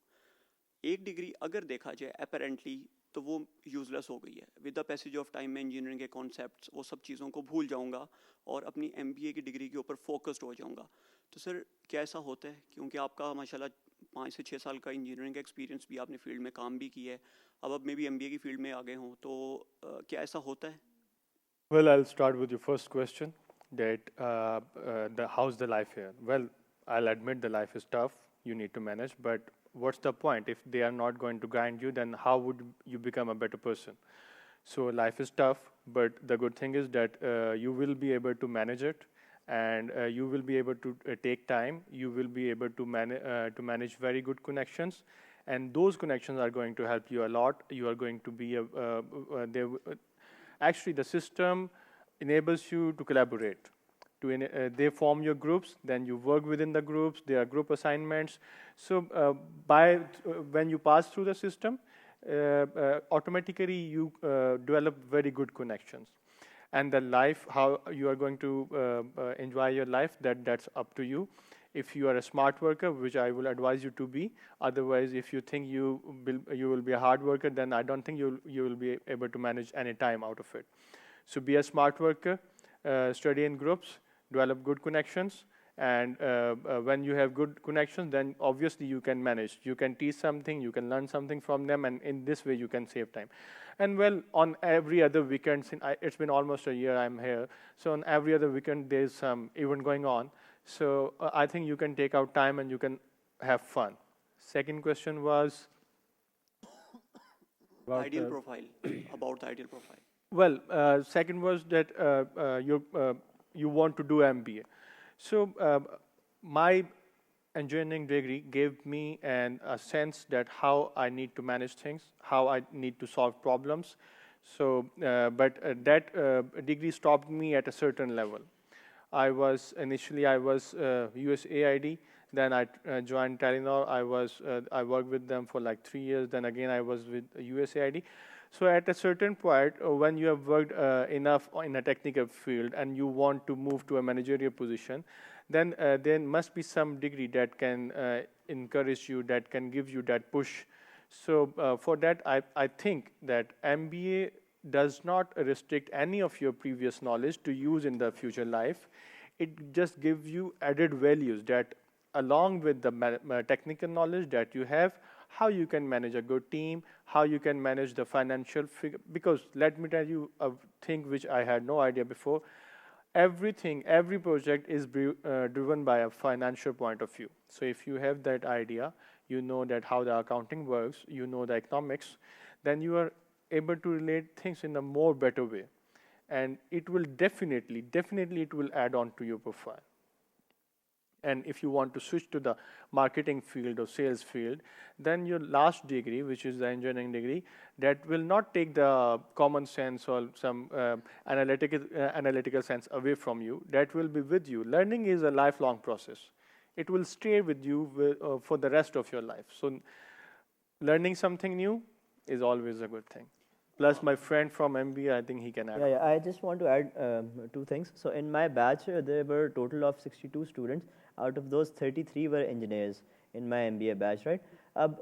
एक डिग्री अगर देखा जाए अपेरेंटली तो वो यूजलेस हो गई है. With the passage of time में इंजीनियरिंग के कॉन्सेप्ट्स वो सब चीज़ों को भूल जाऊँगा और अपनी MBA की डिग्री के ऊपर फोकस्ड हो जाऊँगा. तो सर क्या ऐसा होता है, क्योंकि आपका माशाल्लाह 5 से 6 साल का इंजीनियरिंग का एक्सपीरियंस भी, आपने फील्ड में काम भी किया है, अब मे बी MBA की फील्ड में आ गए हों, तो क्या ऐसा होता है? Well, I'll start with your first question, that how's the life here? Well, I'll admit the life is tough, you need to manage, but what's the point? If they are not going to grind you, then how would you become a better person? So life is tough, but the good thing is that you will be able to manage it, and you will be able to take time, you will be able to manage very good connections, and those connections are going to help you a lot. You are going to be actually the system enables you to collaborate. They form your groups, then you work within the groups, there are group assignments. So when you pass through the system, automatically you develop very good connections. And the life, how you are going to enjoy your life, that's up to you. If you are a smart worker, which I will advise you to be, otherwise if you think you will be a hard worker, then I don't think you will be able to manage any time out of it. So be a smart worker, study in groups, develop good connections, and when you have good connections, then obviously you can manage. You can teach something, you can learn something from them, and in this way you can save time. And well, on every other weekend, it's been almost a year I'm here, so on every other weekend there's some event going on. So I think you can take out time and you can have fun. Second question was about ideal profile. About the ideal profile. Well, second was that you want to do MBA. So my engineering degree gave me a sense that how I need to manage things, how I need to solve problems. So, but that degree stopped me at a certain level. I was USAID, then I joined Telenor. I worked with them for like 3 years. Then again I was with USAID. So at a certain point, when you have worked enough in a technical field and you want to move to a managerial position, then there must be some degree that can encourage you, that can give you that push. So for that, I think that MBA does not restrict any of your previous knowledge to use in the future life. It just gives you added values that along with the technical knowledge that you have, how you can manage a good team, how you can manage the financial figure. Because let me tell you a thing which I had no idea before. Every project is driven by a financial point of view. So if you have that idea, you know that how the accounting works, you know the economics, then you are able to relate things in a more better way. And it will definitely it will add on to your profile. And if you want to switch to the marketing field or sales field, then your last degree, which is the engineering degree, that will not take the common sense or some analytical sense away from you. That will be with you. Learning is a lifelong process. It will stay with you for the rest of your life. So learning something new is always a good thing. Plus, my friend from MBA, I think he can add. Yeah, I just want to add two things. So in my batch, there were a total of 62 students. Out of those, 33 were engineers in my MBA batch, right? अब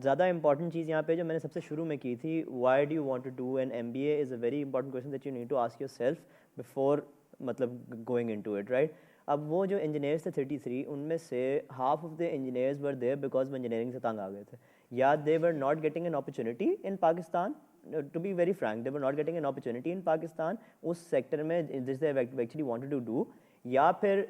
ज़्यादा important चीज़ यहाँ पे जो मैंने सबसे शुरू में की थी, why do you want to do an MBA is a very important question that you need to ask yourself before मतलब going into it, right? अब वो जो engineers थे 33, उनमें से half of the engineers were there because वो engineering से तंग आ गए थे. Yeah, they were not getting an opportunity in Pakistan. To be very frank, they were not getting an opportunity in Pakistan उस sector में this they actually wanted to do. या फिर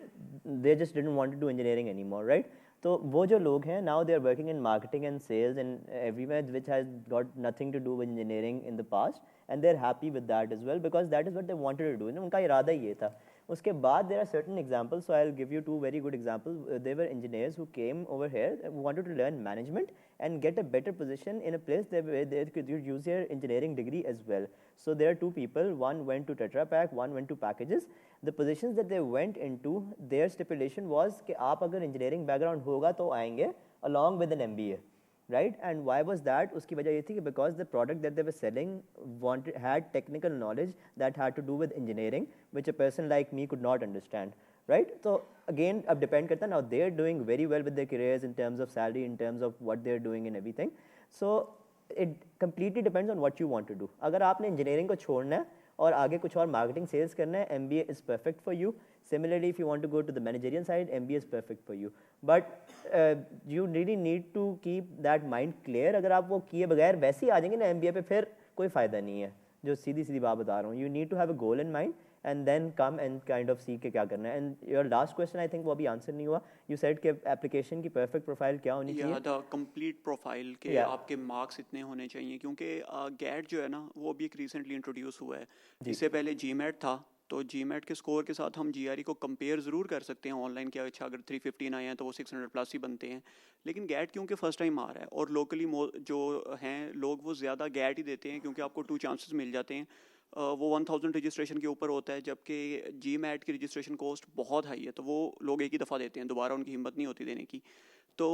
they just didn't want to do engineering anymore, right? तो वो जो लोग हैं now they are working in marketing and sales and everywhere which has got nothing to do with engineering in the past, and they're happy with that as well because that is what they wanted to do. उनका इरादा ये था. उसके बाद there are certain examples, so I'll give you two very good examples. There were engineers who came over here who wanted to learn management and get a better position in a place where they could use their engineering degree as well. So there are two people, one went to Tetra Pak, one went to packages. The positions that they went into, their stipulation was कि आप अगर engineering background होगा तो आएंगे along with an MBA, right? And why was that? उसकी वजह ये थी कि because the product that they were selling had technical knowledge that had to do with engineering, which a person like me could not understand, right? So again, अब depend करता है. Now they're doing very well with their careers in terms of salary, in terms of what they're doing and everything. So it completely depends on what you want to do. अगर आपने engineering को छोड़ना है और आगे कुछ और marketing sales करना है, MBA is perfect for you. Similarly, if you want to go to the managerial side, MBA is perfect for you. But you really need to keep that mind clear. अगर आप वो किए बगैर वैसे ही आ जाएंगे ना MBA पे, फिर कोई फ़ायदा नहीं है. जो सीधी बात बता रहा हूँ. You need to have a goal in mind and then come and kind of see के क्या करना है. And your last question, I think वो अभी आंसर नहीं हुआ. You said कि application की perfect profile क्या होनी चाहिए? the complete profile के आपके marks इतने होने चाहिए क्योंकि GAT जो है ना वो अभी एक recently introduce हुआ है. इससे पहले GMAT था. तो GMAT के स्कोर के साथ हम GRE को कंपेयर ज़रूर कर सकते हैं ऑनलाइन कि अच्छा अगर 315 आए हैं तो वो 600 प्लस ही बनते हैं. लेकिन GAT क्योंकि फर्स्ट टाइम आ रहा है और लोकली जो हैं लोग वो ज़्यादा GAT ही देते हैं क्योंकि आपको 2 चांसेस मिल जाते हैं. वो 1000 रजिस्ट्रेशन के ऊपर होता है जबकि GMAT की रजिस्ट्रेशन कॉस्ट बहुत हाई है तो वो लोग एक ही दफ़ा देते हैं, दोबारा उनकी हिम्मत नहीं होती देने की. तो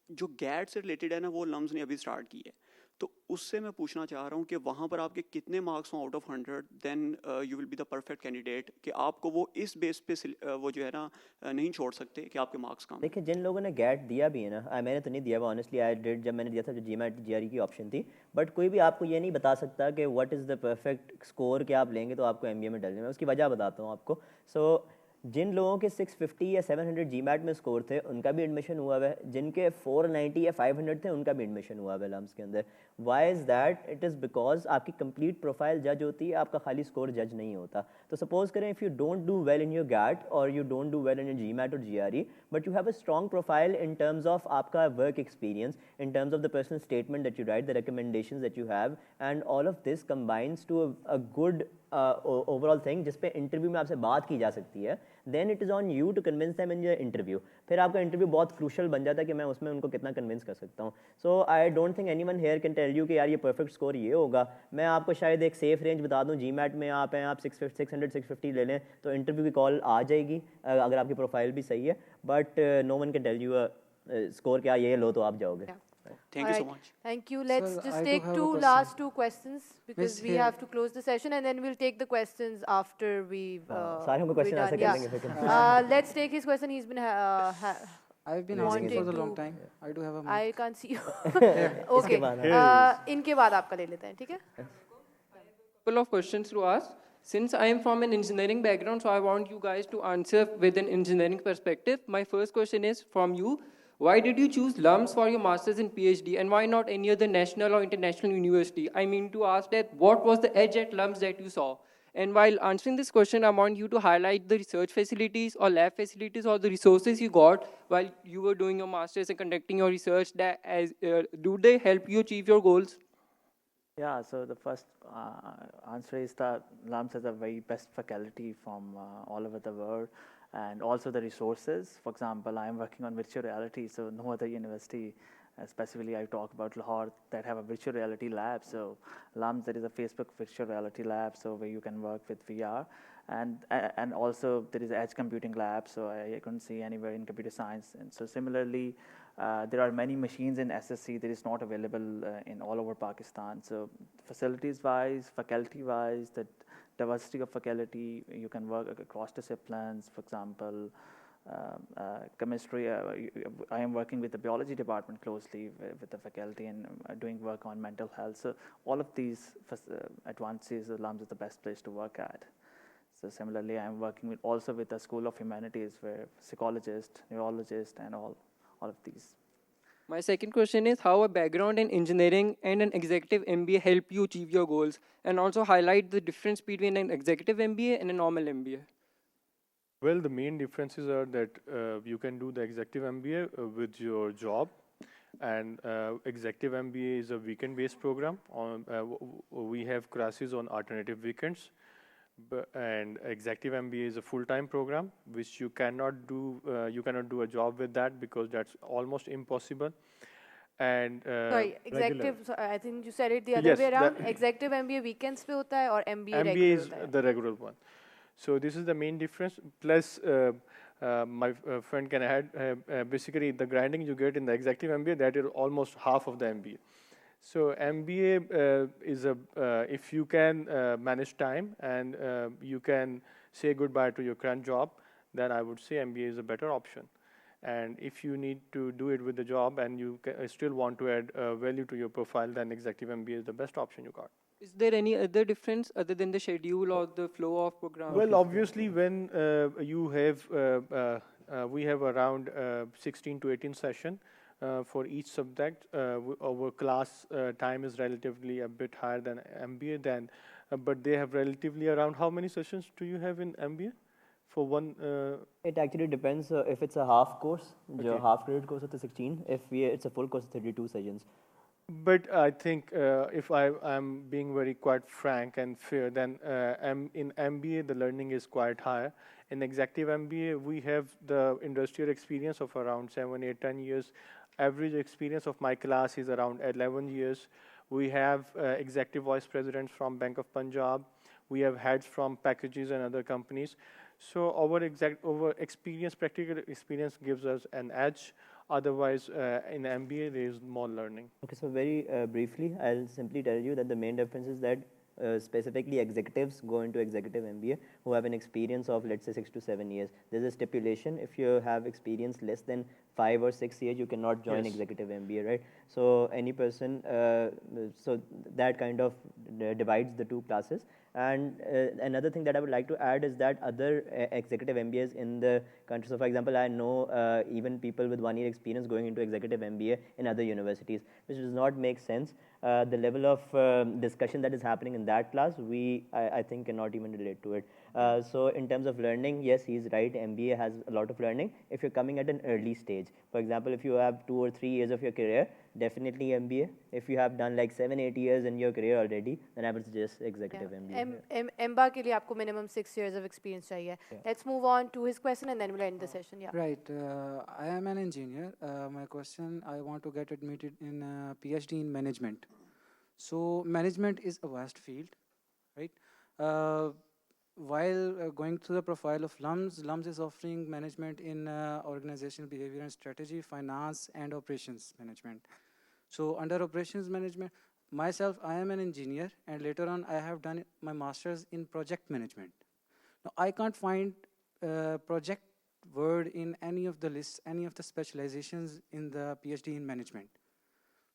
जो GAT से रिलेटेड है ना वो LUMS ने अभी स्टार्ट की है. तो उससे मैं पूछना चाह रहा हूँ कि वहाँ पर आपके कितने मार्क्स हों out of 100 then you will be the perfect candidate कि आपको वो इस बेस पे वो जो है ना नहीं छोड़ सकते कि आपके मार्क्स कम. देखिए जिन लोगों ने GAT दिया भी है ना, मैंने तो नहीं दिया ऑनेस्टली. आई डिड जब मैंने दिया था जो GMAT GRE की ऑप्शन थी. बट कोई भी आपको ये नहीं बता सकता कि what is the perfect score कि आप लेंगे तो आपको MBA में डलने में. उसकी वजह बताता हूँ आपको. सो जिन लोगों के 650 या 700 GMAT में स्कोर थे उनका भी एडमिशन हुआ है. जिनके 490 या 500 थे उनका भी एडमिशन हुआ है LUMS के अंदर. Why is that? It is because आपकी कंप्लीट प्रोफाइल जज होती है, आपका खाली स्कोर जज नहीं होता. तो सपोज करें if you don't do well in your GAT और you don't do well in your GMAT और GRE but you have a strong profile in terms of आपका work experience, in terms of the personal statement that you write, the recommendations that you have, and all of this combines to a good overall thing जिस पे interview में आपसे बात की जा सकती है. Then it is on you to convince them in your interview. फिर आपका इंटरव्यू बहुत क्रूशल बन जाता है कि मैं उसमें उनको कितना कन्विंस कर सकता हूँ. So I don't think anyone here can tell you कि यार ये परफेक्ट स्कोर ये होगा. मैं आपको शायद एक सेफ रेंज बता दूँ. GMAT में आप हैं, आप 600 650 ले लें तो इंटरव्यू की कॉल आ जाएगी अगर आपकी प्रोफाइल भी सही है. But no one can tell you score क्या ये लो तो आप जाओगे. Thank you so much. Thank you. Let's Sir, just I do take have a last question. two questions because Miss we here. have to close the session and then we'll take the questions after we've सारे हमको question ऐसे कर लेंगे फिर. Let's take his question. He's been I've been asking for a long time. I do have a mic. I can't see you. इसके Okay. बाद इनके बाद आपका ले लेते हैं, ठीक है? couple of questions to ask. Since I am from an engineering background, so I want you guys to answer with an engineering perspective. My first question is from you. Why did you choose LUMS for your master's and PhD, and why not any other national or international university? I mean to ask that what was the edge at LUMS that you saw? And while answering this question, I want you to highlight the research facilities or lab facilities or the resources you got while you were doing your master's and conducting your research. Do they help you achieve your goals? Yeah, so the first answer is that LUMS has a very best faculty from all over the world, and also the resources. For example, I am working on virtual reality, so no other university, specifically I talk about Lahore, that have a virtual reality lab. So LUMS, there is a Facebook virtual reality lab, so where you can work with VR, and also there is an edge computing lab, so I couldn't see anywhere in computer science. And so similarly, there are many machines in SSC that is not available in all over Pakistan. So facilities-wise, faculty-wise, the diversity of faculty, you can work across disciplines. For example, chemistry, I am working with the biology department closely with the faculty and doing work on mental health. So all of these advances, LUMS is the best place to work at. So similarly, I am working also with the School of Humanities, where psychologists, neurologists, and all of these. My second question is how a background in engineering and an executive MBA help you achieve your goals, and also highlight the difference between an executive MBA and a normal MBA. Well, the main differences are that you can do the executive MBA with your job, and executive MBA is a weekend-based program. We have classes on alternative weekends. And executive MBA is a full-time program, which you cannot do. You cannot do a job with that because that's almost impossible. And sorry, executive. So I think you said it the other way around. Executive MBA weekends पे होता है और MBA regular MBA is होता है. the regular one. So this is the main difference. Plus, my friend can add. Basically, the grinding you get in the executive MBA, that is almost half of the MBA. So MBA is if you can manage time and you can say goodbye to your current job, then I would say MBA is a better option. And if you need to do it with the job and you still want to add value to your profile, then executive MBA is the best option you got. Is there any other difference other than the schedule or the flow of program? Well, obviously, when you have, we have around 16 to 18 sessions. For each subject, our class time is relatively a bit higher than MBA, but they have relatively around how many sessions do you have in MBA? For one? It actually depends if it's a half course, Okay. half credit course of the 16. If it's a full course, 32 sessions. But I think if I'm being very quite frank and fair, then in MBA the learning is quite higher. In executive MBA, we have the industrial experience of around 7, 8, 10 years. Average experience of my class is around 11 years. We have executive vice presidents from Bank of Punjab. We have heads from packages and other companies. So our experience, practical experience gives us an edge. Otherwise, in MBA, there is more learning. Okay, so very briefly, I'll simply tell you that the main difference is that specifically executives go into executive MBA who have an experience of, let's say, 6 to 7 years. There's a stipulation: if you have experience less than 5 or 6 years, you cannot join Yes. executive MBA, right? So any person, so that kind of divides the two classes. And another thing that I would like to add is that other executive MBAs in the country, so for example, I know even people with 1 year experience going into executive MBA in other universities, which does not make sense. The level of discussion that is happening in that class, I think cannot even relate to it. So in terms of learning, yes, he's right, MBA has a lot of learning if you're coming at an early stage. For example, if you have 2 or 3 years of your career, definitely MBA. If you have done like 7, 8 years in your career already, then I would suggest executive MBA. MBA के लिए आपको minimum 6 years of experience चाहिए. Let's move on to his question and then we'll end the session. Yeah. Right. I am an engineer. My question, I want to get admitted in PhD in management. So management is a vast field, right? While going through the profile of LUMS is offering management in organizational behavior and strategy, finance, and operations management. So under operations management, myself, I am an engineer, and later on I have done my master's in project management. Now I can't find project word in any of the lists, any of the specializations in the PhD in management.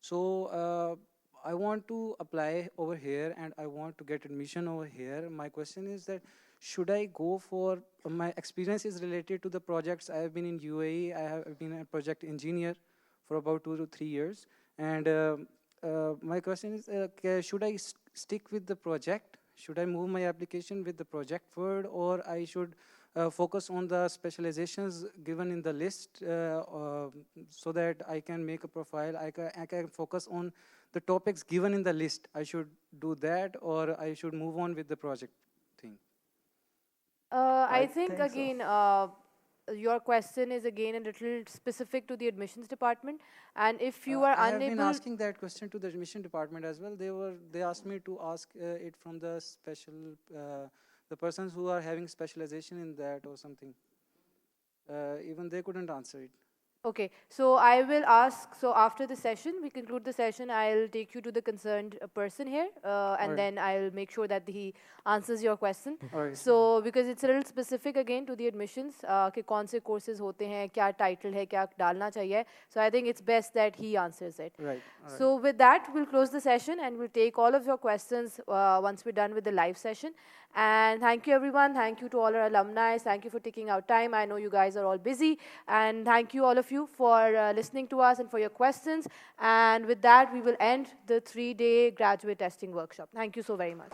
So I want to apply over here and I want to get admission over here. My question is that should I go for, my experience is related to the projects. I have been in UAE, I have been a project engineer for about 2 to 3 years. And my question is, should I stick with the project? Should I move my application with the project forward, or I should focus on the specializations given in the list so that I can make a profile, I can focus on the topics given in the list. I should do that, or I should move on with the project thing? I think again, your question is again a little specific to the admissions department, and if you are I unable, have been asking that question to the admission department as well. They asked me to ask it from the special, the persons who are having specialization in that or something. Even they couldn't answer it. okay, so I will ask, so after the session, we conclude the session, I'll take you to the concerned person here, and Alright. then I'll make sure that he answers your question. Alright. So, because it's a little specific again to the admissions, कि कौन से courses होते हैं, क्या title है, क्या डालना चाहिए. So, I think it's best that he answers it. Right. So, with that, we'll close the session and we'll take all of your questions once we're done with the live session. And thank you, everyone. Thank you to all our alumni. Thank you for taking out time. I know you guys are all busy. And thank you, all of you, for listening to us and for your questions. And with that, we will end the 3-day graduate testing workshop. Thank you so very much.